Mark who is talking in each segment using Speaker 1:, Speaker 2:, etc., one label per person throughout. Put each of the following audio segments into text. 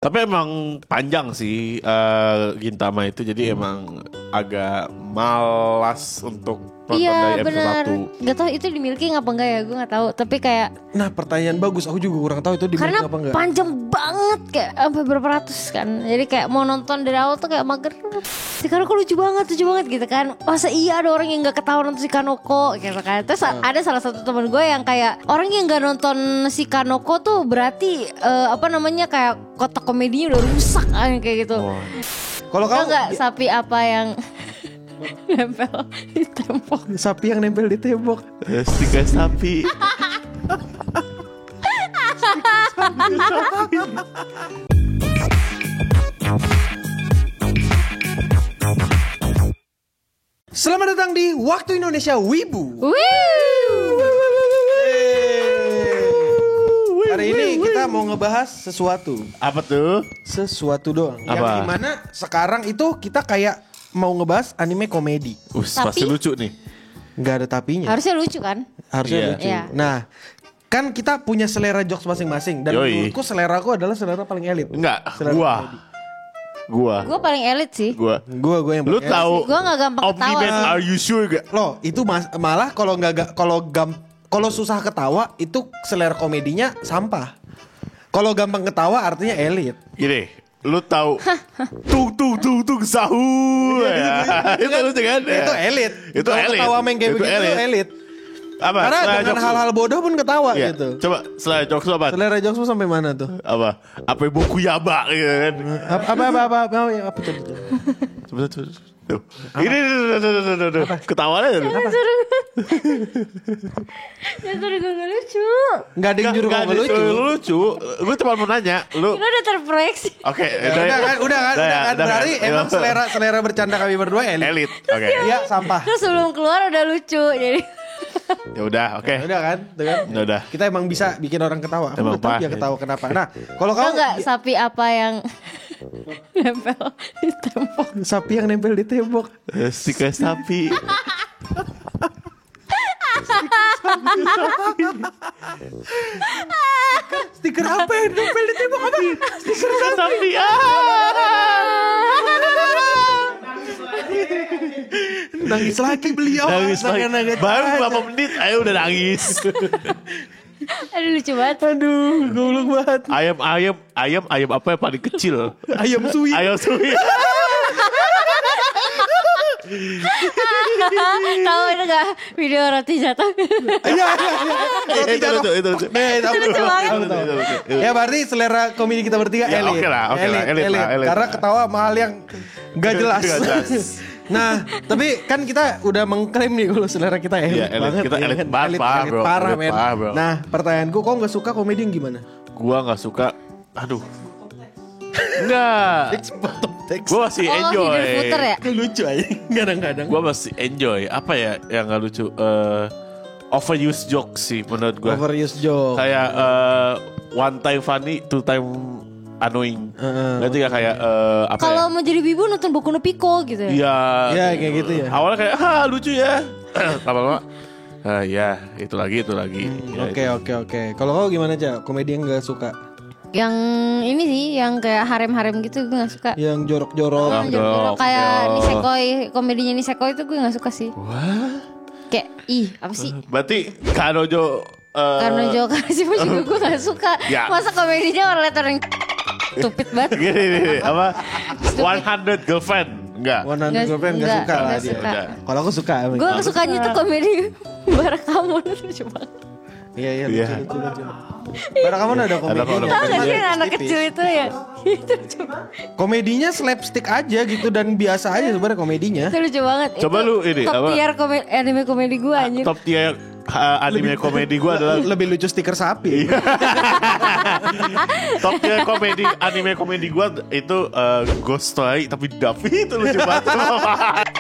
Speaker 1: Tapi emang panjang sih Gintama itu, jadi emang agak malas untuk nonton
Speaker 2: Iya
Speaker 1: dari episode
Speaker 2: benar.
Speaker 1: 1.
Speaker 2: Gak tau itu dimiliki apa enggak ya, gue gak tahu. Tapi kayak
Speaker 3: Nah pertanyaan bagus, aku juga kurang tahu itu dimiliki
Speaker 2: karena
Speaker 3: apa enggak.
Speaker 2: panjang banget kayak sampai berapa ratus kan. Jadi kayak mau nonton dari awal tuh kayak mager. Si Kanoko lucu banget gitu kan. Masa iya ada orang yang gak ketahuan nonton si Kanoko gitu kan. Terus ada salah satu teman gue yang kayak orang yang gak nonton si Kanoko tuh berarti kayak kotak komedinya udah rusak kayak gitu.
Speaker 3: Kalau
Speaker 2: Tau
Speaker 3: kamu
Speaker 2: gak sapi apa yang nempel di tembok?
Speaker 3: sapi yang nempel di tembok.
Speaker 1: Stiker sapi.
Speaker 3: Selamat datang di Waktu Indonesia Wibu. Hari ini kita mau ngebahas sesuatu.
Speaker 1: Apa tuh?
Speaker 3: Sesuatu doang.
Speaker 1: Apa?
Speaker 3: Yang dimana sekarang itu kita kayak mau ngebahas anime komedi.
Speaker 1: Pasti lucu nih.
Speaker 3: Nggak ada tapinya.
Speaker 2: Harusnya lucu kan?
Speaker 3: Harusnya
Speaker 1: Iya.
Speaker 3: lucu.
Speaker 2: Iya.
Speaker 3: Nah, kan kita punya selera jokes masing-masing. Dan
Speaker 1: Yoi.
Speaker 3: menurutku selera aku adalah selera paling elit.
Speaker 1: Enggak,
Speaker 3: Selera komedi.
Speaker 1: Gua.
Speaker 2: Gue paling elit sih.
Speaker 3: Gue yang
Speaker 1: Lu
Speaker 3: paling elit.
Speaker 1: tahu
Speaker 2: Gue gak gampang ketawa
Speaker 1: Omni-Man
Speaker 2: sih.
Speaker 1: Are You Sure gak?
Speaker 3: Loh, itu malah kalau susah ketawa itu selera komedinya sampah. Kalau gampang ketawa artinya elit.
Speaker 1: Gini, lu tahu tung sahur ya. Itu lucu kan?
Speaker 3: Itu elit.
Speaker 1: Itu
Speaker 3: Kalau
Speaker 1: elit.
Speaker 3: ketawa main kayak
Speaker 1: Itu
Speaker 3: begitu itu elit.
Speaker 1: Apa?
Speaker 3: Karena
Speaker 1: Selera
Speaker 3: dengan
Speaker 1: jokes lu?
Speaker 3: hal-hal bodoh pun ketawa
Speaker 1: Iya.
Speaker 3: gitu.
Speaker 1: Coba selera jokes lu apa?
Speaker 3: Selera jokes lu sampai mana tuh?
Speaker 1: Apa? Apa boku yaba gitu kan?
Speaker 3: Apa tuh?
Speaker 1: Coba. Tuh. Ini ketawanya tuh.
Speaker 2: Ya tadi gue gak lucu.
Speaker 3: Enggak ada yang nyuruh kamu lucu.
Speaker 1: Lucu. Gue cuma mau nanya, lu.
Speaker 2: Lo udah terproyeksi.
Speaker 1: Oke,
Speaker 3: Udah kan. Berarti emang selera bercanda kami berdua elit.
Speaker 1: elit. Oke.
Speaker 3: Iya, sampah.
Speaker 2: Terus sebelum keluar udah lucu. Jadi
Speaker 1: Ya udah, oke.
Speaker 3: Udah kan? Tuh kan?
Speaker 1: Ya udah.
Speaker 3: Kita emang bisa bikin orang ketawa. Aku
Speaker 1: Emang
Speaker 3: udah tahu
Speaker 1: apa?
Speaker 3: dia ketawa kenapa. Nah, kalau
Speaker 2: tau
Speaker 3: kamu
Speaker 2: gak sapi apa yang nempel di tembok?
Speaker 3: sapi yang nempel di tembok.
Speaker 1: Stiker sapi.
Speaker 3: Stiker apa yang nempel di tembok apa?
Speaker 1: Stiker sapi.
Speaker 3: Nangis lagi beliau.
Speaker 1: Nangis lagi.
Speaker 3: Nangis.
Speaker 1: Baru beberapa menit, ayo udah nangis.
Speaker 2: Aduh lucu banget.
Speaker 3: Aduh, goblok banget.
Speaker 1: Ayam apa yang paling kecil?
Speaker 3: Ayam suwi.
Speaker 1: Ayam suwi.
Speaker 2: Tahu itu gak video roti jatuh?
Speaker 3: Iya.
Speaker 1: Itu lucu.
Speaker 2: Lucu banget.
Speaker 3: Ya berarti selera komedi kita bertiga
Speaker 1: Ya,
Speaker 3: elit.
Speaker 1: oke lah, elit lah.
Speaker 3: Karena ketawa mahal yang gak jelas.
Speaker 1: Gak jelas.
Speaker 3: Nah, tapi kan kita udah mengklaim nih kalau selera kita elit
Speaker 1: Iya, elit.
Speaker 3: banget.
Speaker 1: Kita
Speaker 3: ya
Speaker 1: elit
Speaker 3: kan?
Speaker 1: banget, parah, bro.
Speaker 3: Parah,
Speaker 1: Elit
Speaker 3: men.
Speaker 1: parah, bro.
Speaker 3: Nah, pertanyaanku, kok gak suka komedi yang gimana?
Speaker 1: Gua nggak suka. Aduh. Enggak. Gua masih enjoy.
Speaker 2: Hider puter ya?
Speaker 3: Lucu aja, kadang-kadang.
Speaker 1: Gua masih enjoy. Apa ya yang nggak lucu? Overuse jokes sih menurut gua.
Speaker 3: Overuse joke.
Speaker 1: Kayak one time funny, two time annoying. Nanti kayak apa
Speaker 2: Kalau
Speaker 1: ya?
Speaker 2: mau jadi bibu nonton Boku no Pico gitu ya?
Speaker 1: Iya.
Speaker 3: Ya, kayak gitu ya.
Speaker 1: Awalnya kayak lucu ya. Lama-lama ya itu lagi. Ya,
Speaker 3: Oke. Kalau kau gimana aja? Komedi yang gak suka?
Speaker 2: Yang ini sih, yang kayak harem-harem gitu gue gak suka.
Speaker 3: Yang jorok-jorok.
Speaker 1: jorok,
Speaker 2: Kayak
Speaker 1: jorok.
Speaker 2: Nisekoi, komedinya Nisekoi itu gue gak suka sih. Kayak apa sih?
Speaker 1: Berarti Kanojo
Speaker 2: Karena Joe Karasimu juga gue gak suka.
Speaker 1: Ya.
Speaker 2: Masa komedinya orang stupid banget.
Speaker 1: gini, apa 100 girlfriend enggak?
Speaker 3: Warna
Speaker 2: Nggak-
Speaker 3: Girlfriend gak
Speaker 2: nggak-
Speaker 3: suka lah
Speaker 2: nggak
Speaker 3: dia.
Speaker 2: suka.
Speaker 3: Kalau aku suka.
Speaker 2: Gue sukanya tuh komedi Barakamu lucu banget.
Speaker 3: Iya,
Speaker 1: Iya.
Speaker 3: lucu. Padahal kamu ada komedinya.
Speaker 1: komedi.
Speaker 2: Tau gak sih
Speaker 3: Tipis.
Speaker 2: anak kecil itu ya? Itu lucu.
Speaker 3: Komedinya slapstick aja gitu dan biasa aja sebenarnya komedinya.
Speaker 2: Itu lucu banget.
Speaker 1: Coba
Speaker 2: Itu
Speaker 1: lu ini,
Speaker 2: top
Speaker 1: apa?
Speaker 2: tier anime komedi gue anjir.
Speaker 1: Top tier anime komedi gue adalah
Speaker 3: Lebih lucu stiker sapi.
Speaker 1: top tier anime komedi gue itu Ghost Story tapi dub itu lucu banget.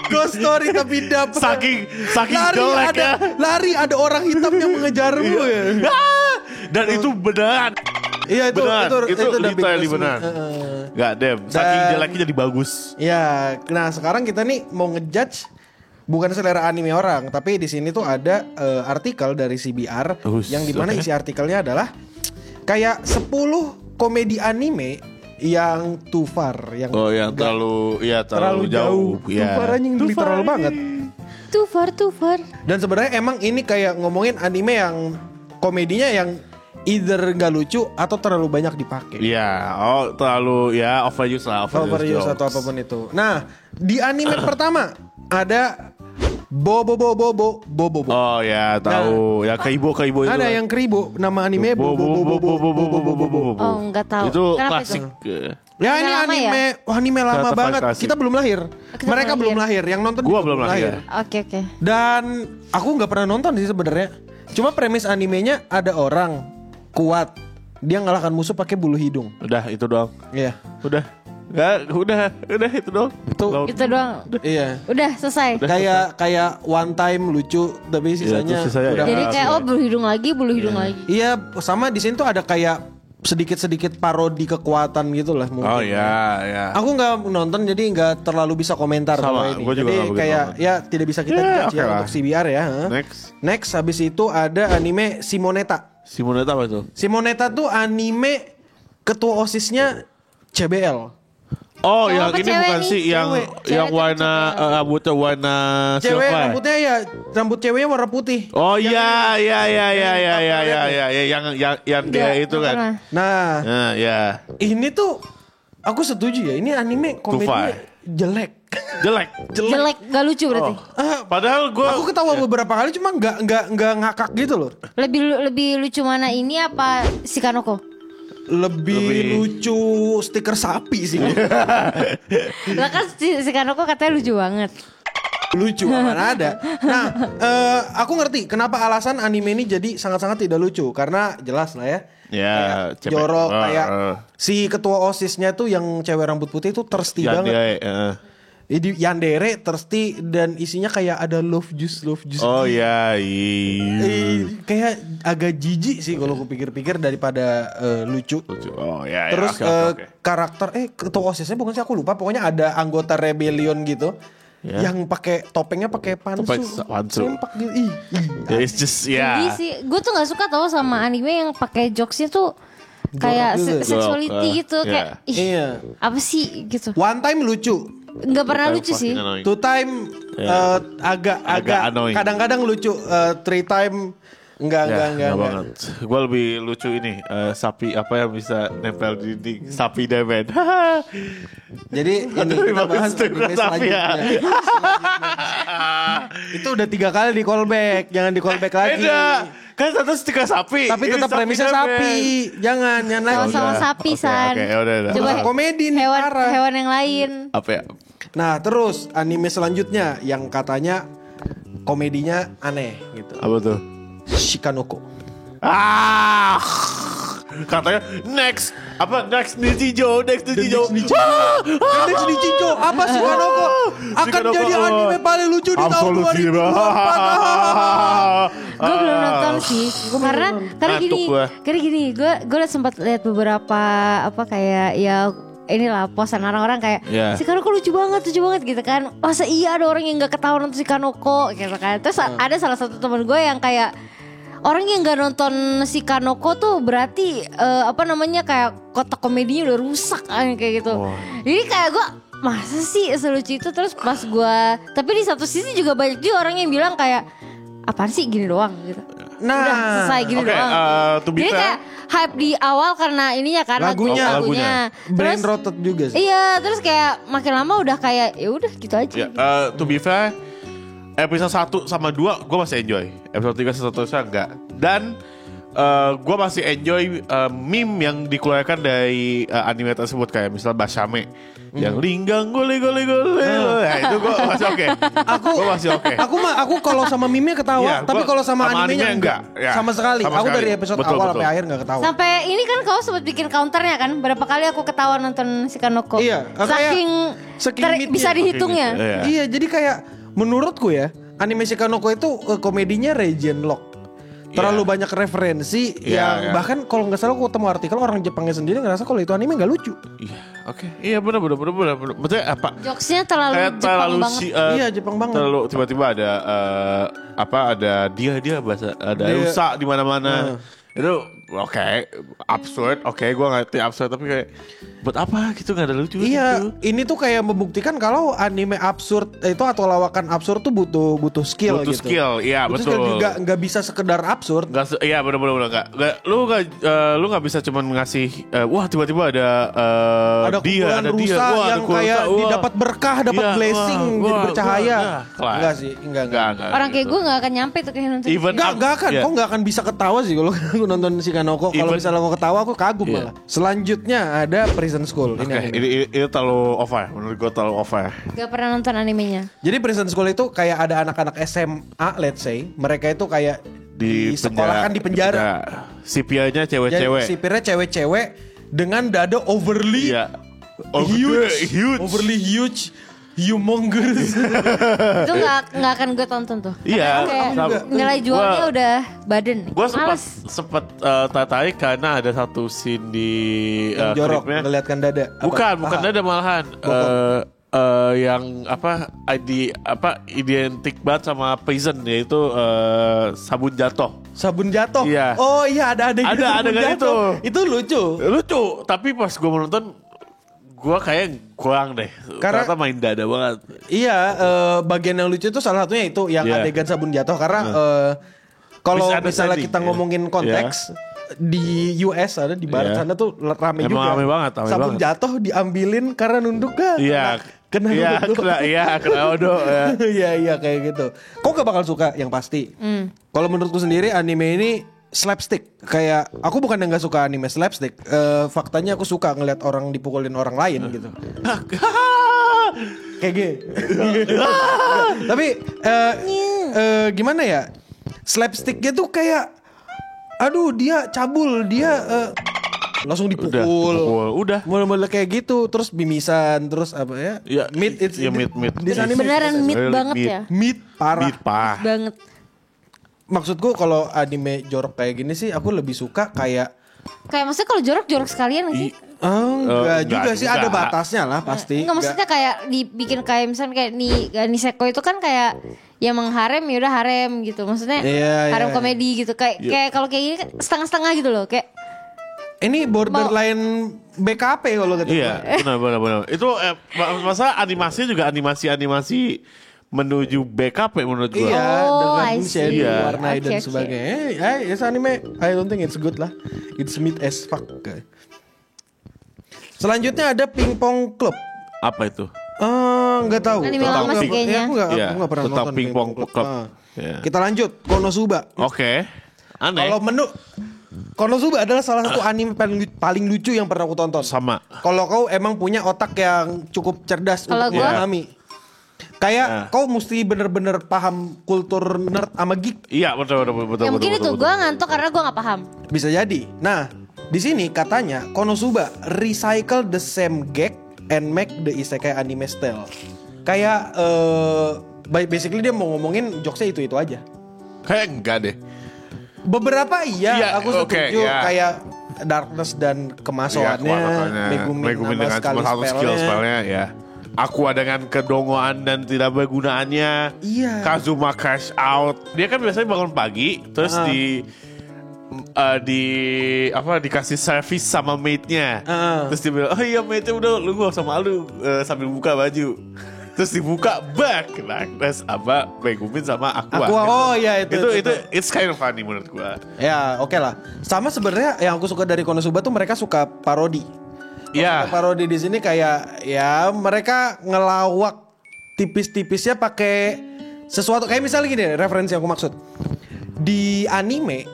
Speaker 3: Ghost story tapi dapet.
Speaker 1: saking
Speaker 3: lari
Speaker 1: jelek
Speaker 3: ada
Speaker 1: ya.
Speaker 3: lari ada orang hitam yang mengejarmu ya.
Speaker 1: Dan itu beneran.
Speaker 3: Iya itu
Speaker 1: Beneran, itu
Speaker 3: dubbing
Speaker 1: literally
Speaker 3: resmi.
Speaker 1: beneran.
Speaker 3: Heeh.
Speaker 1: Gak dem, saking
Speaker 3: Dan-
Speaker 1: jeleknya jadi bagus.
Speaker 3: Ya, nah sekarang kita nih mau ngejudge bukan selera anime orang, tapi di sini tuh ada artikel dari CBR yang dimana isi artikelnya adalah kayak 10 komedi anime yang too far, yang
Speaker 1: Oh yang terlalu jauh.
Speaker 3: Too far anjing literal banget.
Speaker 2: Too far.
Speaker 3: Dan sebenarnya emang ini kayak ngomongin anime yang komedinya yang either gak lucu atau terlalu banyak dipakai.
Speaker 1: Iya, terlalu overuse lah,
Speaker 3: Overuse atau apapun itu. Nah, di anime pertama ada Bobo.
Speaker 1: Oh ya, tahu. Ya Kaibo itu.
Speaker 3: Ada yang Keribo, nama anime Bobo.
Speaker 2: Oh enggak tahu.
Speaker 1: Itu
Speaker 2: Kenapa
Speaker 1: klasik.
Speaker 3: Ya ini
Speaker 2: Lama
Speaker 3: anime lama
Speaker 1: Ternyata
Speaker 3: banget.
Speaker 1: klasik.
Speaker 3: Kita belum lahir.
Speaker 2: Kita
Speaker 3: Mereka
Speaker 2: belum
Speaker 3: belum lahir. Yang nonton
Speaker 1: Gua
Speaker 3: juga
Speaker 1: belum lahir.
Speaker 2: Oke.
Speaker 3: Dan aku nggak pernah nonton sih sebenarnya. Cuma premis animenya ada orang kuat, dia ngalahkan musuh pakai bulu hidung.
Speaker 1: Udah itu doang.
Speaker 3: Iya.
Speaker 1: Udah itu doang.
Speaker 2: Itu doang.
Speaker 3: Iya.
Speaker 2: Udah selesai.
Speaker 3: Kayak one time lucu tapi sisanya
Speaker 1: terus sisanya
Speaker 3: udah.
Speaker 2: Jadi
Speaker 1: Ya,
Speaker 2: kayak bulu hidung lagi.
Speaker 3: Iya, sama di sini tuh ada kayak sedikit parodi kekuatan gitu lah mungkin.
Speaker 1: Oh ya.
Speaker 3: Aku nggak nonton jadi nggak terlalu bisa komentar
Speaker 1: Sama,
Speaker 3: sama ini.
Speaker 1: gua juga
Speaker 3: Jadi
Speaker 1: nggak begitu
Speaker 3: kayak
Speaker 1: nonton.
Speaker 3: ya tidak bisa kita
Speaker 1: Ya,
Speaker 3: judge
Speaker 1: oke
Speaker 3: ya
Speaker 1: lah.
Speaker 3: untuk CBR ya. Next habis itu ada anime Simonetta.
Speaker 1: Simonetta apa itu?
Speaker 3: Simonetta tuh anime ketua OSISnya CBL.
Speaker 1: Oh,
Speaker 2: Yang
Speaker 1: yang
Speaker 2: apa
Speaker 1: ini
Speaker 2: cewek
Speaker 1: bukan
Speaker 2: nih?
Speaker 1: sih yang
Speaker 2: Cewek tuh
Speaker 1: warna rambutnya warna
Speaker 3: Cewek
Speaker 1: silver.
Speaker 3: rambutnya ya rambut ceweknya warna putih.
Speaker 1: Oh iya yang dia itu
Speaker 2: Pernah.
Speaker 1: kan.
Speaker 3: Nah,
Speaker 1: Ya.
Speaker 3: ini tuh aku setuju ya. Ini anime komedinya
Speaker 1: Tufai.
Speaker 3: jelek.
Speaker 1: Jelek.
Speaker 2: Gak lucu berarti.
Speaker 1: Padahal gue
Speaker 3: Aku ketawa beberapa kali cuma nggak ngakak gitu loh.
Speaker 2: Lebih lucu mana ini apa si Kanoko?
Speaker 3: Lebih lucu stiker sapi sih.
Speaker 2: Lah kan si Kanoko katanya lucu banget.
Speaker 3: Lucu mana ada. Nah, aku ngerti kenapa alasan anime ini jadi sangat-sangat tidak lucu karena jelas lah ya.
Speaker 1: Ya,
Speaker 3: Kayak jorok kayak si ketua OSISnya tuh yang cewek rambut putih itu thirsty banget. Jadi yandere, thirsty dan isinya kayak ada love juice.
Speaker 1: Oh ya, iya.
Speaker 3: Kayak agak jijik sih kalau aku pikir-pikir daripada lucu.
Speaker 1: Oh ya.
Speaker 3: Terus
Speaker 1: Oke.
Speaker 3: karakter ketua OSISnya bukan sih aku lupa, pokoknya ada anggota rebellion gitu.
Speaker 1: Ya.
Speaker 3: Yang pakai topengnya pakai pansu.
Speaker 1: Pansu.
Speaker 3: Sempak gitu. Ih.
Speaker 1: It's just
Speaker 2: Jadi sih, gue tuh nggak suka tau sama anime yang pakai jokesnya tuh kayak
Speaker 3: Jorok gitu.
Speaker 2: sexuality gitu,
Speaker 1: Iya.
Speaker 2: kayak ih,
Speaker 3: Iya.
Speaker 2: apa sih gitu.
Speaker 3: One time lucu.
Speaker 2: Nggak pernah lucu sih.
Speaker 3: Two time agak
Speaker 1: annoying.
Speaker 3: kadang-kadang lucu. Three time enggak.
Speaker 1: banget. Gue lebih lucu ini sapi apa yang bisa nempel di dinding, sapi Demen.
Speaker 3: Jadi ini kita bahas anime
Speaker 1: sapi ya.
Speaker 3: selanjutnya. Itu udah 3 kali di callback, jangan di callback lagi.
Speaker 1: Beda. Kan satu stiker sapi.
Speaker 3: Tapi
Speaker 1: ini
Speaker 3: tetap premisnya
Speaker 1: Demen.
Speaker 3: sapi. Jangan lagi.
Speaker 2: Sama-sama sapi,
Speaker 1: Oke,
Speaker 2: San.
Speaker 1: oke, udah.
Speaker 2: Coba
Speaker 3: Komedi nih, parah.
Speaker 2: hewan yang lain.
Speaker 1: Apa ya?
Speaker 3: Nah, terus anime selanjutnya yang katanya komedinya aneh gitu.
Speaker 1: Apa tuh?
Speaker 3: Shikanoko.
Speaker 1: Katanya next Nichijou.
Speaker 3: Next Nichijou apa Shikanoko akan
Speaker 1: Shikanoko.
Speaker 3: jadi anime paling lucu di tahun 2024.
Speaker 2: Gue belum nonton sih, karena
Speaker 1: Ngantuk gua.
Speaker 2: gue sempat lihat beberapa apa kayak ya inilah posan orang-orang kayak
Speaker 1: Yeah.
Speaker 2: si Kanoko lucu banget gitu kan. Masa iya ada orang yang nggak ketahuan nonton si Kanoko gitu kan. Terus ada salah satu teman gue yang kayak orang yang nggak nonton si Kanoko tuh berarti kayak kotak komedinya udah rusak kayak gitu. Jadi kayak gue masa sih selucu itu. Terus pas gue, tapi di satu sisi juga banyak juga orang yang bilang kayak apaan sih gini doang gitu.
Speaker 3: Nah,
Speaker 2: Udah selesai gini
Speaker 1: Oke,
Speaker 2: doang.
Speaker 1: to be
Speaker 2: Jadi
Speaker 1: fair,
Speaker 2: kayak hype di awal karena ininya kan
Speaker 3: Lagunya. Brain
Speaker 2: Terus
Speaker 3: rotted juga sih.
Speaker 2: iya, terus kayak makin lama udah kayak ya udah gitu aja.
Speaker 1: ya, to be fair, episode 1 sama 2 gue masih enjoy. Episode 3 seterusnya enggak. Dan gue masih enjoy meme yang dikeluarkan dari anime tersebut, kayak misalnya Basame yang linggang gole. Nah, itu gue masih oke. Gue masih oke.
Speaker 3: Aku kalau sama meme-nya ketawa,
Speaker 1: Iya,
Speaker 3: tapi
Speaker 1: gua
Speaker 3: kalau sama
Speaker 1: sama
Speaker 3: animenya
Speaker 1: anime
Speaker 3: enggak.
Speaker 1: enggak. Ya,
Speaker 3: Sama sekali.
Speaker 1: sama
Speaker 3: Aku
Speaker 1: sekali.
Speaker 3: dari episode
Speaker 1: Betul,
Speaker 3: awal
Speaker 1: betul.
Speaker 3: sampai akhir enggak ketawa.
Speaker 2: Sampai ini kan kau sempat bikin counternya kan, berapa kali aku ketawa nonton si Kanoko.
Speaker 3: Iya,
Speaker 2: saking
Speaker 3: mitnya.
Speaker 2: bisa dihitung ya.
Speaker 1: Iya.
Speaker 3: Iya, jadi kayak menurutku ya, anime Shikanoko itu komedinya region lock. Terlalu banyak referensi yang
Speaker 1: iya.
Speaker 3: bahkan kalau nggak salah aku ketemu artikel orang Jepangnya sendiri ngerasa kalau itu anime nggak lucu.
Speaker 1: Iya, oke. Iya benar. Maksudnya apa?
Speaker 2: Jokesnya terlalu
Speaker 1: Kayak
Speaker 2: Jepang
Speaker 1: terlalu
Speaker 2: banget.
Speaker 3: Iya, Jepang banget.
Speaker 1: Terlalu tiba-tiba ada ada dia bahasa ada
Speaker 3: Dia-
Speaker 1: rusak di mana-mana. Itu oke, absurd. Oke, gue ngerti absurd tapi kayak buat apa gitu, nggak ada lucu.
Speaker 3: Iya,
Speaker 1: gitu.
Speaker 3: ini tuh kayak membuktikan kalau anime absurd itu atau lawakan absurd tuh butuh skill
Speaker 1: Butuh
Speaker 3: gitu.
Speaker 1: skill, iya
Speaker 3: Butuh
Speaker 1: betul.
Speaker 3: skill, nggak bisa sekedar absurd.
Speaker 1: Iya benar-benar nggak. Lu nggak bisa cuman ngasih wah tiba-tiba ada
Speaker 3: Kumpulan rusa
Speaker 1: Wah,
Speaker 3: yang kayak didapat berkah, dapat blessing, jadi bercahaya. Enggak sih, enggak.
Speaker 2: Orang kayak gue gak akan nyampe tuh kayak nonton.
Speaker 3: Enggak akan, kok enggak akan bisa ketawa sih kalau aku nonton si Kanoko. Kalau misalnya mau ketawa aku kagum malah. Selanjutnya ada Prison School.
Speaker 1: Ini terlalu over, menurut gue terlalu over.
Speaker 2: Gak pernah nonton animenya.
Speaker 3: Jadi Prison School itu kayak ada anak-anak SMA, let's say, mereka itu kayak di sekolahkan di penjara.
Speaker 1: Sipirnya cewek-cewek.
Speaker 3: Sipirnya cewek-cewek dengan dada overly huge, humongous.
Speaker 2: Itu gak akan gue tonton tuh.
Speaker 1: Iya.
Speaker 2: Nilai jualnya udah badan.
Speaker 1: Gue sempet tertarik karena ada satu scene di
Speaker 3: jorok ngeliatkan dada.
Speaker 1: Bukan dada malahan. Yang identik banget sama prison, yaitu sabun jatuh.
Speaker 3: Sabun jatuh.
Speaker 1: Iya.
Speaker 3: Oh iya ada adegan
Speaker 1: itu.
Speaker 3: Itu lucu.
Speaker 1: Tapi pas gue menonton, gue kayak kurang deh.
Speaker 3: Karena
Speaker 1: ternyata main dada banget.
Speaker 3: Iya, bagian yang lucu itu salah satunya itu yang adegan sabun jatuh karena kalau misalnya kita ngomongin konteks di US ada di barat sana tuh rame juga.
Speaker 1: Rame banget.
Speaker 3: Sabun jatuh diambilin karena nunduk kan.
Speaker 1: Iya. Kena odo.
Speaker 3: Iya kayak gitu. Kok gak bakal suka yang pasti. Kalau menurutku sendiri anime ini slapstick. Kayak aku bukan yang gak suka anime slapstick. Faktanya aku suka ngeliat orang dipukulin orang lain gitu. Kayak gitu. Tapi gimana ya? Slapsticknya tuh kayak aduh dia cabul, dia langsung dipukul.
Speaker 1: Udah.
Speaker 3: Mulai kayak gitu, terus bimisan, terus apa ya? Meat.
Speaker 2: Di sana beneran meat banget ya.
Speaker 3: Meat parah.
Speaker 1: Meat parah.
Speaker 2: Banget.
Speaker 3: Maksudku kalau anime jorok kayak gini sih aku lebih suka kayak
Speaker 2: maksudnya kalau jorok sekalian gak sih?
Speaker 3: Enggak juga sih, ada batasnya lah pasti.
Speaker 2: Enggak, maksudnya kayak dibikin kayak misalnya kayak Niseko itu kan kayak ya mengharem ya udah harem gitu. Maksudnya harem komedi gitu. Kayak kalau kayak gini kan setengah-setengah gitu loh, kayak
Speaker 3: ini borderline BKP kalau gitu.
Speaker 1: Iya, benar. Itu masa animasi juga animasi menuju BKP menurut gue.
Speaker 3: Iya, dengan shadow,
Speaker 1: see.
Speaker 3: warna dan sebagainya. It's anime. I don't think it's good lah. It's mid as fuck. Selanjutnya ada Pingpong Club.
Speaker 1: Apa itu?
Speaker 3: Nggak tahu.
Speaker 2: Anime lama sih kayaknya.
Speaker 3: Aku nggak pernah
Speaker 1: tentang
Speaker 3: nonton
Speaker 1: Pingpong Club.
Speaker 3: Kita lanjut Konosuba.
Speaker 1: Oke. Aneh.
Speaker 3: Kalau Konosuba adalah salah satu anime paling lucu yang pernah aku tonton.
Speaker 1: Sama.
Speaker 3: Kalau kau emang punya otak yang cukup cerdas untuk memahami. Kayak kau mesti bener-bener paham kultur nerd sama geek.
Speaker 1: Iya, betul.
Speaker 2: Ya mungkin itu gue ngantuk karena gue gak paham.
Speaker 3: Bisa jadi. Nah, di sini katanya Konosuba recycle the same gag and make the isekai anime style. Kayak basically dia mau ngomongin jokesnya itu aja.
Speaker 1: Kayak enggak deh.
Speaker 3: Beberapa aku setuju
Speaker 1: yeah.
Speaker 3: kayak darkness dan kemasukannya, Megumin dengan satu
Speaker 1: skill-spellnya ya. Aqua dengan kedongoan dan tidak bergunaannya.
Speaker 3: Iya.
Speaker 1: Kazuma crash out. Dia kan biasanya bangun pagi terus dikasih servis sama mate-nya. Terus dia bilang, "Oh iya mate-nya udah lu gak usah malu," sambil buka baju. Terus dibuka back. Nah, terus Megumin sama Aqua.
Speaker 3: Oh iya itu
Speaker 1: it's kind of funny menurut gua.
Speaker 3: Ya, oke lah. Sama sebenarnya yang aku suka dari Konosuba tuh mereka suka parodi.
Speaker 1: Iya.
Speaker 3: Parodi di sini kayak ya mereka ngelawak tipis-tipisnya pakai sesuatu kayak misalnya gini, referensi yang aku maksud. Di anime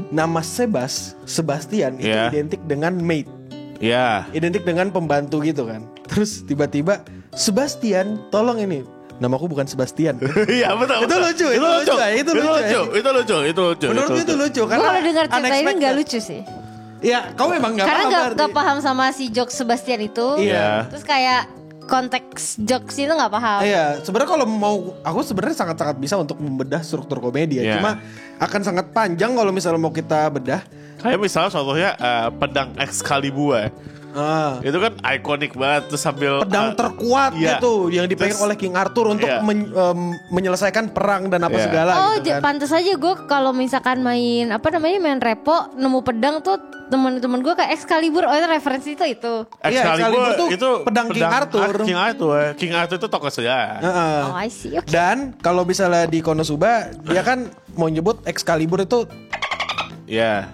Speaker 3: nama Sebastian itu identik dengan mate.
Speaker 1: Iya.
Speaker 3: Identik dengan pembantu gitu kan. Terus tiba-tiba Sebastian, tolong ini. Namaku bukan Sebastian.
Speaker 1: Iya betul. Itu lucu.
Speaker 3: Menurutku itu lucu
Speaker 2: karena kalau dengar cerita ini nggak lucu sih.
Speaker 3: Iya, kau memang nggak paham.
Speaker 2: Karena nggak paham sama si jokes Sebastian itu.
Speaker 3: Iya.
Speaker 2: Terus kayak konteks jokes itu nggak paham.
Speaker 3: Iya, sebenarnya kalau aku sebenarnya sangat bisa untuk membedah struktur komedi ya. Cuma akan sangat panjang kalau misalnya mau kita bedah.
Speaker 1: Kayak misalnya contohnya pedang Excalibur. Itu kan ikonik banget tuh sambil
Speaker 3: Pedang terkuat
Speaker 1: iya.
Speaker 3: gitu yang dipegang
Speaker 1: Terus-
Speaker 3: oleh King Arthur untuk
Speaker 1: iya.
Speaker 3: menyelesaikan perang dan apa
Speaker 1: Iya.
Speaker 3: segala
Speaker 2: Oh,
Speaker 3: gitu kan.
Speaker 2: pantas aja gue kalau misalkan main main repo nemu pedang tuh teman-teman gue kayak Excalibur. Oh, itu referensi itu.
Speaker 3: Iya, Excalibur tuh
Speaker 1: itu
Speaker 3: pedang King Arthur.
Speaker 1: King Arthur itu tokoh sejarah.
Speaker 3: Heeh.
Speaker 2: Oh, I see. Oke.
Speaker 3: Dan kalau misalnya di Konosuba dia kan mau nyebut Excalibur itu
Speaker 1: Iya.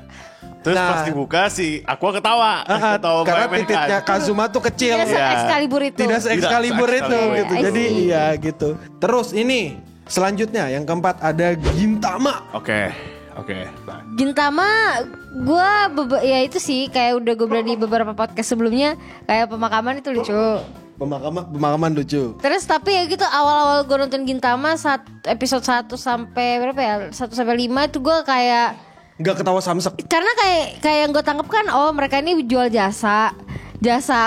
Speaker 1: Terus
Speaker 3: Nah.
Speaker 1: pas dibuka Aqua ketawa. Ketawa
Speaker 3: karena
Speaker 1: mereka.
Speaker 3: titiknya Kazuma tuh kecil.
Speaker 2: Tidak
Speaker 1: Iya.
Speaker 2: se-Excalibur itu.
Speaker 3: Tidak se-Excalibur
Speaker 1: Tidak
Speaker 3: itu
Speaker 1: se-Excalibur.
Speaker 3: gitu.
Speaker 2: I
Speaker 3: Jadi
Speaker 2: see.
Speaker 3: iya gitu. Terus ini selanjutnya yang keempat ada Gintama.
Speaker 1: Oke.
Speaker 2: Gintama gue ya itu sih kayak udah gue bilang di beberapa podcast sebelumnya kayak pemakaman itu lucu.
Speaker 3: Pemakaman lucu.
Speaker 2: Terus tapi ya gitu awal-awal gue nonton Gintama episode 1 sampai berapa ya 1 sampai 5 itu gue kayak
Speaker 3: Gak ketawa samsek.
Speaker 2: karena kayak yang gue tangkap kan oh mereka ini jual jasa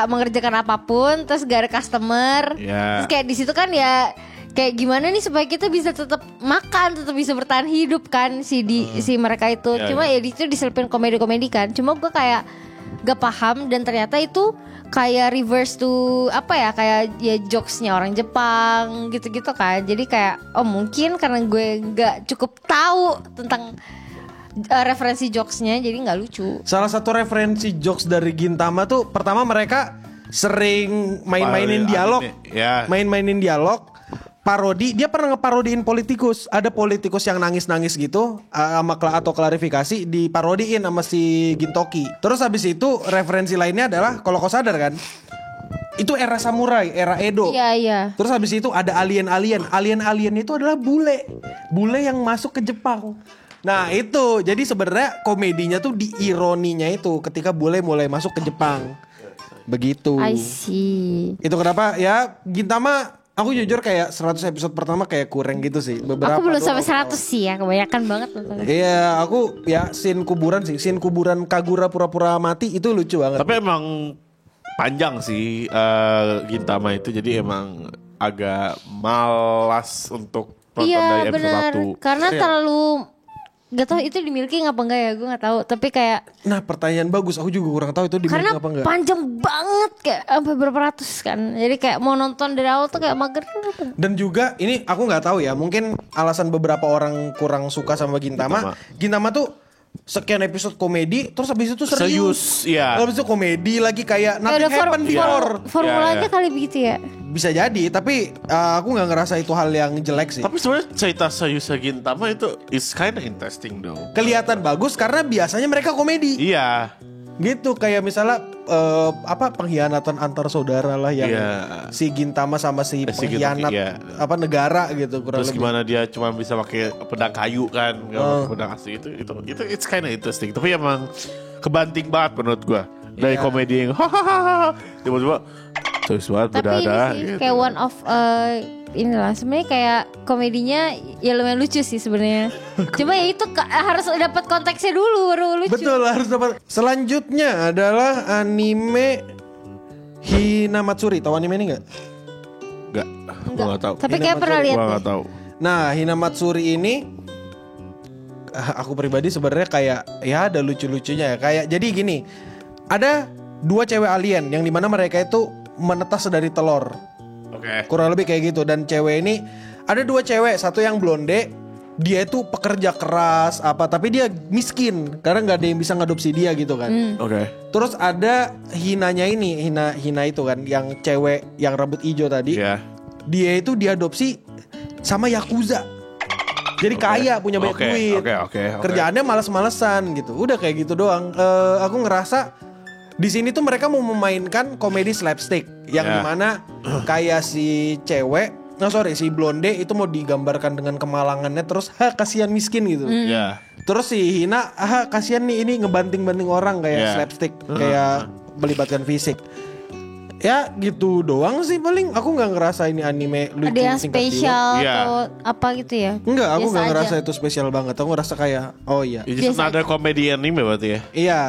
Speaker 2: mengerjakan apapun terus gak ada customer.
Speaker 1: Iya.
Speaker 2: Terus kayak di situ kan ya kayak gimana nih supaya kita bisa tetap makan, tetap bisa bertahan hidup kan si mereka itu.
Speaker 1: Iya,
Speaker 2: Cuma
Speaker 1: iya.
Speaker 2: ya di situ diselipin komedi-komedi kan. Cuma gue kayak gak paham dan ternyata itu kayak reverse to apa ya kayak ya jokesnya orang Jepang gitu-gitu kan. Jadi kayak oh mungkin karena gue gak cukup tahu tentang referensi jokesnya jadi nggak lucu.
Speaker 3: Salah satu referensi jokes dari Gintama tuh pertama mereka sering main-mainin dialog.
Speaker 1: Ya.
Speaker 3: Main-mainin dialog. Parodi, dia pernah ngeparodiin politikus. Ada politikus yang nangis-nangis gitu atau klarifikasi diparodiin sama si Gintoki. Terus habis itu referensi lainnya adalah kalau kau sadar kan, itu era samurai, era Edo.
Speaker 2: Iya.
Speaker 3: Terus habis itu ada alien-alien. Alien-alien itu adalah bule. Bule yang masuk ke Jepang. Nah itu, jadi sebenarnya komedinya tuh di ironinya itu ketika bule mulai masuk ke Jepang. Begitu.
Speaker 2: I see.
Speaker 3: Itu kenapa ya Gintama aku jujur kayak 100 episode pertama kayak kurang gitu sih. Beberapa
Speaker 2: Aku belum
Speaker 3: doang
Speaker 2: sampai
Speaker 3: aku
Speaker 2: 100 sih ya, kebanyakan banget nontonnya.
Speaker 3: Iya, aku ya scene kuburan Kagura pura-pura mati itu lucu banget.
Speaker 1: Tapi emang panjang sih Gintama itu jadi emang agak malas untuk nonton
Speaker 2: Iya
Speaker 1: dari episode
Speaker 2: benar,
Speaker 1: 1.
Speaker 2: karena
Speaker 3: Iya.
Speaker 2: terlalu gak tahu itu dimiliki apa enggak ya, gue gak tahu. Tapi kayak
Speaker 3: Nah pertanyaan bagus, aku juga kurang tahu itu dimiliki
Speaker 2: karena
Speaker 3: apa enggak.
Speaker 2: panjang banget kayak sampai berapa ratus kan. Jadi kayak mau nonton dari awal tuh kayak mager.
Speaker 3: Dan juga ini aku nggak tahu ya, mungkin alasan beberapa orang kurang suka sama Gintama. Gintama tuh sekian episode komedi, terus habis itu serius.
Speaker 1: Iya.
Speaker 3: Habis itu komedi lagi kayak
Speaker 2: Kayak
Speaker 3: nothing
Speaker 2: ada
Speaker 3: happened before.
Speaker 2: formulanya
Speaker 1: Iya.
Speaker 2: kali begitu ya.
Speaker 3: Bisa jadi, tapi aku nggak ngerasa itu hal yang jelek sih.
Speaker 1: Tapi sebenarnya cerita Sayusa Gintama itu is kind of interesting though.
Speaker 3: Kelihatan bagus karena biasanya mereka komedi.
Speaker 1: Iya.
Speaker 3: Gitu kayak misalnya pengkhianatan antar saudara lah yang
Speaker 1: Iya.
Speaker 3: si Gintama sama si
Speaker 1: Si Gintoki,
Speaker 3: pengkhianat
Speaker 1: iya.
Speaker 3: negara gitu kurang
Speaker 1: Terus
Speaker 3: lebih.
Speaker 1: gimana dia cuma bisa pakai pedang kayu kan, nggak pakai pedang asli itu it's kind of interesting. Tapi emang kebanting banget menurut gua dari
Speaker 3: Iya.
Speaker 1: komedi yang hahaha tiba-tiba serius banget
Speaker 2: Tapi ini
Speaker 1: berdarah
Speaker 2: sih
Speaker 1: gitu.
Speaker 2: kayak one of inilah sebenarnya kayak komedinya ya lumayan lucu sih sebenarnya. Cuma ya itu harus dapat konteksnya dulu baru lucu.
Speaker 3: Betul, harus dapat. Selanjutnya adalah anime Hinamatsuri. Tahu anime ini nggak?
Speaker 1: Enggak, gua nggak tahu.
Speaker 2: Tapi kayak pernah lihat
Speaker 1: Gua
Speaker 2: deh.
Speaker 1: nggak tahu.
Speaker 3: Nah, Hinamatsuri ini aku pribadi sebenarnya kayak ya ada lucu-lucunya ya. Kayak jadi gini, ada dua cewek alien yang dimana mereka itu menetas dari telur.
Speaker 1: Oke.
Speaker 3: Kurang lebih kayak gitu. Dan cewek ini ada dua cewek, satu yang blonde, dia itu pekerja keras tapi dia miskin karena nggak ada yang bisa ngadopsi dia gitu kan.
Speaker 1: Oke.
Speaker 3: Terus ada Hinanya ini, Hina itu kan yang cewek yang rambut hijau tadi.
Speaker 1: Iya.
Speaker 3: Dia itu diadopsi sama yakuza. Jadi kaya, punya banyak duit.
Speaker 1: Oke.
Speaker 3: Kerjaannya males-malesan gitu. Udah kayak gitu doang. Aku ngerasa di sini tuh mereka mau memainkan komedi slapstick yang
Speaker 1: Ya.
Speaker 3: dimana kayak si si blonde itu mau digambarkan dengan kemalangannya terus kasihan miskin gitu.
Speaker 1: Ya.
Speaker 3: Terus si Hina kasihan nih ini ngebanting-banting orang kayak
Speaker 1: Ya.
Speaker 3: slapstick kayak melibatkan fisik. Ya gitu doang sih paling. Aku nggak ngerasa ini anime lucu
Speaker 2: Ada yang
Speaker 3: tingkat jiwa.
Speaker 2: spesial
Speaker 1: Iya.
Speaker 2: atau apa gitu ya?
Speaker 3: Enggak, aku
Speaker 2: Biasa
Speaker 3: nggak
Speaker 2: aja.
Speaker 3: ngerasa itu spesial banget. Aku ngerasa kayak oh iya.
Speaker 1: Ini
Speaker 2: Biasa
Speaker 1: ada komedi anime berarti ya?
Speaker 3: Iya.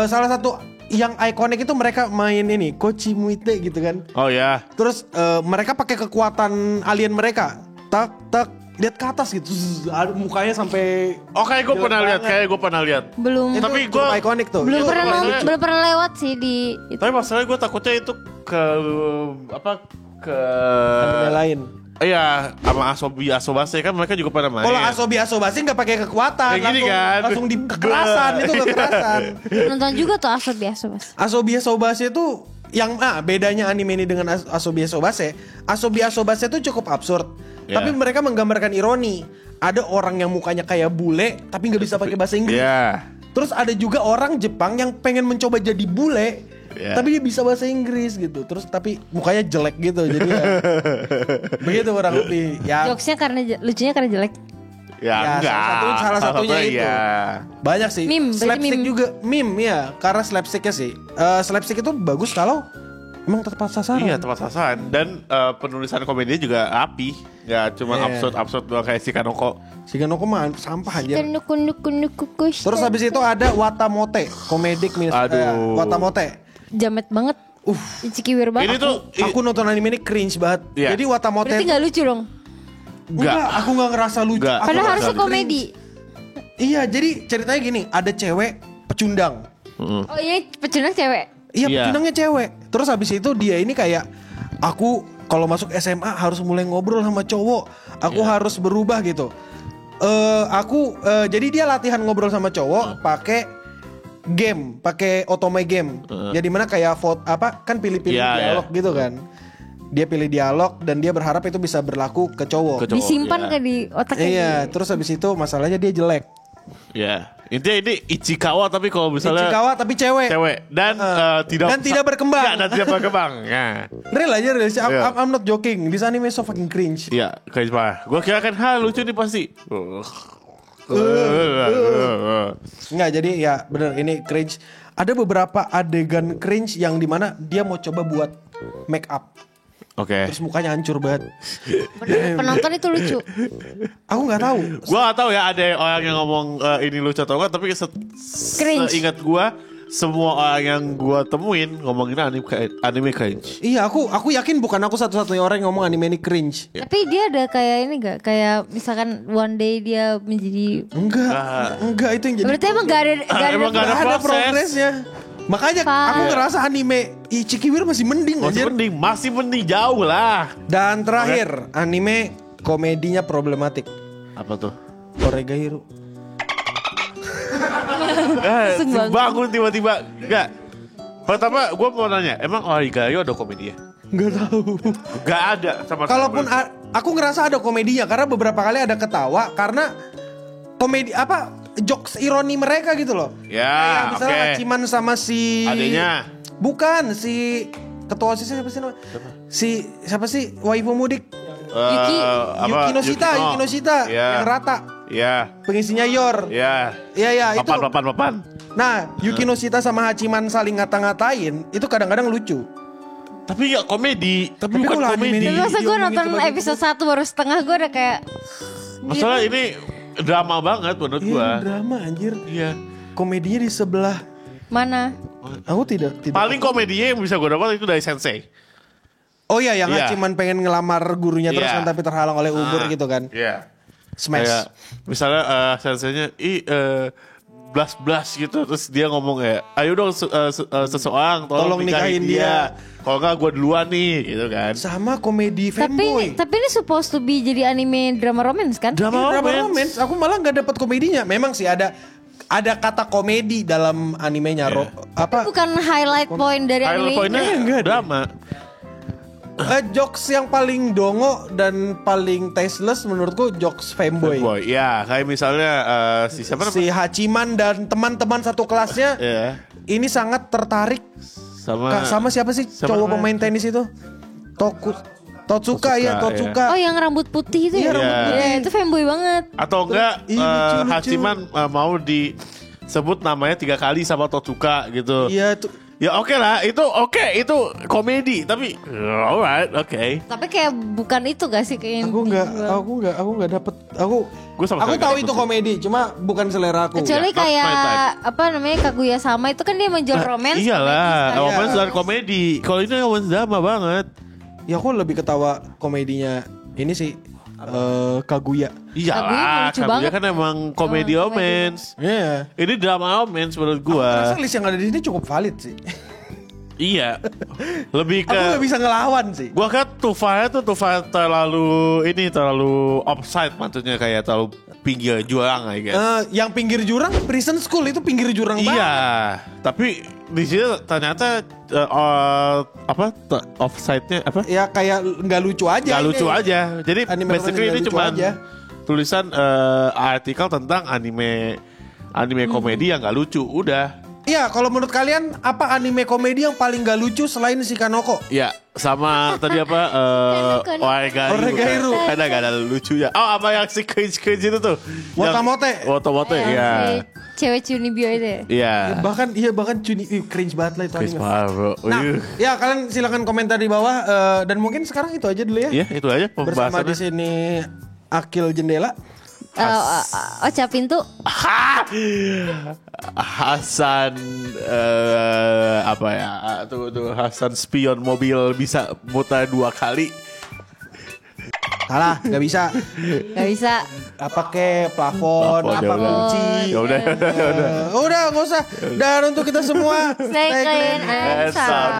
Speaker 3: Salah satu yang ikonik itu mereka main ini Kochi Muite gitu kan.
Speaker 1: Oh ya.
Speaker 3: Terus mereka pakai kekuatan alien mereka. Tak tak lihat ke atas gitu. Mukanya sampai
Speaker 1: Oh kayak gue pernah lihat.
Speaker 2: Belum
Speaker 3: itu
Speaker 1: Tapi
Speaker 3: cukup
Speaker 1: gua-
Speaker 3: ikonik tuh.
Speaker 2: belum
Speaker 3: Itu
Speaker 2: pernah
Speaker 3: lucu.
Speaker 2: belum pernah lewat sih di itu.
Speaker 1: Tapi masalahnya gue takutnya itu ke ke
Speaker 3: Anime lain.
Speaker 1: Iya, sama Asobase kan mereka juga pada main.
Speaker 3: Kalau Asobi nggak pakai kekuatan,
Speaker 1: Kayak gini kan.
Speaker 3: langsung di kekerasan itu kekerasan.
Speaker 2: Nonton juga tuh Asob biasa Mas.
Speaker 3: Asobi itu yang bedanya anime ini dengan Asobi Asobase itu cukup absurd.
Speaker 1: Yeah.
Speaker 3: Tapi mereka menggambarkan ironi. Ada orang yang mukanya kayak bule tapi nggak bisa pakai bahasa Inggris.
Speaker 1: Iya.
Speaker 3: Terus ada juga orang Jepang yang pengen mencoba jadi bule,
Speaker 1: Yeah.
Speaker 3: tapi dia bisa bahasa Inggris gitu. Terus tapi mukanya jelek gitu. Jadi ya begitu kurang lebih. Ya
Speaker 2: Jokesnya lucunya karena jelek.
Speaker 1: Ya,
Speaker 3: Ya,
Speaker 1: enggak.
Speaker 3: salah satunya itu.
Speaker 1: Iya.
Speaker 3: banyak sih.
Speaker 2: Meme, berarti
Speaker 3: Slapstick
Speaker 2: meme.
Speaker 3: juga meme ya, karena slapsticknya sih. Slapstick itu bagus kalau emang tepat sasaran.
Speaker 1: Iya tepat sasaran dan penulisan komedinya juga rapi, nggak cuma
Speaker 3: Iya.
Speaker 1: absurd doang kayak si Kanoko.
Speaker 3: Si Ganoko mah sampah anjir.
Speaker 2: Terus
Speaker 3: Terus habis itu ada Watamote, komedik
Speaker 1: Aduh.
Speaker 3: Watamote.
Speaker 2: jamet banget. Cikiwir banget.
Speaker 1: Ini tuh
Speaker 3: Aku nonton anime ini cringe banget.
Speaker 1: Iya.
Speaker 3: Jadi Watamote
Speaker 2: Berarti gak lucu dong.
Speaker 3: enggak, aku nggak ngerasa lucu.
Speaker 1: Enggak.
Speaker 3: Aku
Speaker 2: Padahal
Speaker 3: ngerasa
Speaker 2: harusnya
Speaker 3: cringe.
Speaker 2: komedi.
Speaker 3: Iya, jadi ceritanya gini, ada cewek pecundang.
Speaker 2: Oh ini pecundang cewek.
Speaker 3: Iya,
Speaker 1: Iya.
Speaker 3: pecundangnya cewek. Terus habis itu dia ini kayak aku kalau masuk SMA harus mulai ngobrol sama cowok. Aku harus berubah gitu. Jadi dia latihan ngobrol sama cowok pakai game, pakai otome game. Jadi mana kayak vote kan pilih-pilih
Speaker 1: Iya,
Speaker 3: dialog gitu kan. Dia pilih dialog dan dia berharap itu bisa berlaku ke cowok.
Speaker 1: Ke cowok,
Speaker 2: Disimpan
Speaker 1: iya.
Speaker 2: ke di otaknya.
Speaker 3: Iya, terus habis itu masalahnya dia jelek.
Speaker 1: Ya, intinya ini Ichikawa tapi kalau misalnya
Speaker 3: Ichikawa tapi cewek.
Speaker 1: dan
Speaker 3: tidak berkembang.
Speaker 1: Ya, dan tidak berkembang. Ya.
Speaker 3: Real aja, real.
Speaker 1: Iya.
Speaker 3: I'm not joking. This anime so fucking cringe.
Speaker 1: Iya, kayak apa? Gue kira kan lucu nih pasti.
Speaker 3: Enggak, jadi ya bener ini cringe. Ada beberapa adegan cringe yang dimana dia mau coba buat make up,
Speaker 1: Oke.
Speaker 3: terus mukanya hancur banget.
Speaker 2: Penonton itu lucu.
Speaker 3: Aku nggak tahu.
Speaker 1: Gue gak tahu ya ada orang yang ngomong ini lucu atau enggak, tapi
Speaker 2: Cringe.
Speaker 1: seingat gue semua orang yang gue temuin ngomongin anime cringe.
Speaker 3: Iya, aku yakin bukan aku satu-satunya orang yang ngomong anime ini cringe.
Speaker 2: Tapi dia ada kayak ini gak? Kayak misalkan one day dia menjadi.
Speaker 3: Enggak itu yang jadi.
Speaker 2: Berarti emang gak ada
Speaker 1: Emang gak ada
Speaker 3: Nggak ada
Speaker 1: proses.
Speaker 3: progresnya. Makanya
Speaker 2: Pak.
Speaker 3: aku ngerasa anime Ichikiwir masih mending anjir.
Speaker 1: Masih mending jauh lah.
Speaker 3: Dan terakhir, anime komedinya problematik.
Speaker 1: Apa tuh?
Speaker 3: Oregairu.
Speaker 1: Bangun tiba-tiba. Enggak. Pertama gue mau nanya, emang Oregairu ada komedi ya?
Speaker 3: Enggak tahu.
Speaker 1: Gak ada sama
Speaker 3: Kalaupun
Speaker 1: sekali.
Speaker 3: aku ngerasa ada komedinya karena beberapa kali ada ketawa karena komedi jokes ironi mereka gitu loh.
Speaker 1: Ya,
Speaker 3: Kayak misalnya
Speaker 1: oke.
Speaker 3: Hachiman sama si
Speaker 1: Adanya.
Speaker 3: Bukan si ketua OSIS siapa sih namanya? Siapa sih waifu mudik?
Speaker 2: Yuki.
Speaker 3: Yuki Noshita
Speaker 1: Iya.
Speaker 3: yang rata.
Speaker 1: Iya.
Speaker 3: Pengisinya Yor.
Speaker 1: Iya.
Speaker 3: Iya itu.
Speaker 1: Papan.
Speaker 3: Nah, Yuki Noshita sama Hachiman saling ngata-ngatain itu kadang-kadang lucu.
Speaker 1: Tapi ya komedi, tapi bukan
Speaker 3: kalau anime
Speaker 1: komedi.
Speaker 2: Tapi masa gue
Speaker 3: Diomongin
Speaker 2: nonton
Speaker 3: sebagai
Speaker 2: episode 1 baru setengah gue udah kayak.
Speaker 1: Masalah ini drama banget menurut
Speaker 3: Iya,
Speaker 1: gua.
Speaker 3: drama anjir.
Speaker 1: Iya.
Speaker 3: Komedinya di sebelah.
Speaker 2: Mana?
Speaker 3: Aku tidak.
Speaker 1: Paling komedinya yang bisa gue dapat itu dari Sensei.
Speaker 3: Oh iya, yang
Speaker 1: Iya.
Speaker 3: Hachiman pengen ngelamar gurunya terus
Speaker 1: Iya.
Speaker 3: kan tapi terhalang oleh ubur gitu kan.
Speaker 1: Iya.
Speaker 3: Smash.
Speaker 1: Kayak misalnya senseinya blas gitu terus dia ngomong ya, ayo dong seseorang tolong nikahin dia. Kalau enggak gue duluan nih gitu kan.
Speaker 3: Sama komedi fanboy.
Speaker 2: Tapi ini supposed to be jadi anime drama romance kan?
Speaker 1: Drama romance.
Speaker 3: Aku malah nggak dapat komedinya. Memang sih ada kata komedi dalam animenya. Apa
Speaker 2: Bukan highlight point dari
Speaker 1: Highlight
Speaker 2: anime
Speaker 1: pointnya
Speaker 2: ini.
Speaker 3: enggak
Speaker 1: drama.
Speaker 3: jokes yang paling dongo dan paling tasteless menurutku jokes fanboy.
Speaker 1: Boy, ya kayak misalnya si siapa namanya?
Speaker 3: Si Hachiman dan teman-teman satu kelasnya
Speaker 1: Iya.
Speaker 3: ini sangat tertarik sama siapa sih
Speaker 1: Sama
Speaker 3: cowok
Speaker 1: namanya?
Speaker 3: pemain tenis itu? Totsuka ya, Totsuka.
Speaker 2: Oh yang rambut putih itu
Speaker 3: Iya,
Speaker 2: ya?
Speaker 3: rambut
Speaker 1: putih.
Speaker 2: Iya, itu fanboy banget.
Speaker 1: Atau enggak
Speaker 3: Ih, lucu-lucu.
Speaker 1: Hachiman mau disebut namanya 3 kali sama Totsuka gitu.
Speaker 3: Iya tuh.
Speaker 1: Ya oke lah, itu komedi, tapi alright, oke.
Speaker 2: Tapi kayak bukan itu gak sih kayak yang
Speaker 3: Aku
Speaker 2: dijual.
Speaker 3: nggak dapet.
Speaker 1: Gua sama
Speaker 3: Aku
Speaker 1: sekali
Speaker 3: tahu
Speaker 1: nggak
Speaker 3: itu
Speaker 1: dapet.
Speaker 3: komedi, cuma bukan selera aku.
Speaker 2: Kecuali
Speaker 1: not my
Speaker 2: kayak apa namanya Kaguya sama itu kan dia menjual romance.
Speaker 1: Iyalah,
Speaker 3: Iya.
Speaker 1: romance dan komedi. Kalau ini romance drama banget.
Speaker 3: Ya aku lebih ketawa komedinya ini sih Kaguya.
Speaker 1: Iyalah,
Speaker 2: lucu
Speaker 1: Kaguya
Speaker 2: banget.
Speaker 1: kan emang komedi romance.
Speaker 3: Iya.
Speaker 1: Ini drama romance menurut
Speaker 3: Aku
Speaker 1: gua.
Speaker 3: rasa list yang ada di sini cukup valid sih.
Speaker 1: Iya. Lebih
Speaker 3: Aku
Speaker 1: ke
Speaker 3: gak bisa ngelawan sih.
Speaker 1: gua kan Tufa terlalu offside, maksudnya kayak terlalu pinggir jurang I guess.
Speaker 3: Yang pinggir jurang, Prison School itu pinggir jurang banget.
Speaker 1: Iya, tapi di sini ternyata offside-nya apa?
Speaker 3: Ya kayak nggak lucu aja.
Speaker 1: Gak
Speaker 3: ini.
Speaker 1: lucu aja. Jadi
Speaker 3: Anime
Speaker 1: basically
Speaker 3: nggak
Speaker 1: ini
Speaker 3: lucu
Speaker 1: cuma
Speaker 3: aja.
Speaker 1: tulisan artikel tentang anime komedi yang gak lucu. Udah.
Speaker 3: Iya, kalau menurut kalian apa anime komedi yang paling gak lucu selain si Kanoko?
Speaker 1: Ya, sama tadi apa? Oregairu. Karena gak ada lucunya. Oh, apa yang si cringe itu tuh?
Speaker 3: Wotamote.
Speaker 1: Wotamote, ya.
Speaker 2: Si cewek Chunibyo itu ya.
Speaker 1: Iya.
Speaker 3: Bahkan cringe banget lah itu
Speaker 1: Cringe
Speaker 3: anime.
Speaker 1: banget, bro.
Speaker 3: Nah, ya kalian silakan komentar di bawah dan mungkin sekarang itu aja dulu ya.
Speaker 1: Iya, itu aja
Speaker 3: Bersama di
Speaker 1: pembahasannya.
Speaker 3: sini Akil Jendela.
Speaker 2: Ocha Pintu.
Speaker 1: Hasan apa ya? Tuh Hasan spion mobil bisa muter 2 kali.
Speaker 3: Salah, nggak bisa.
Speaker 2: Gak bisa.
Speaker 3: Apa ke plafon,
Speaker 1: Plafon,
Speaker 3: apa
Speaker 1: ya udah.
Speaker 3: kunci.
Speaker 1: Ya udah.
Speaker 3: Udah nggak usah. Dan untuk kita semua
Speaker 2: Stay clean and sound.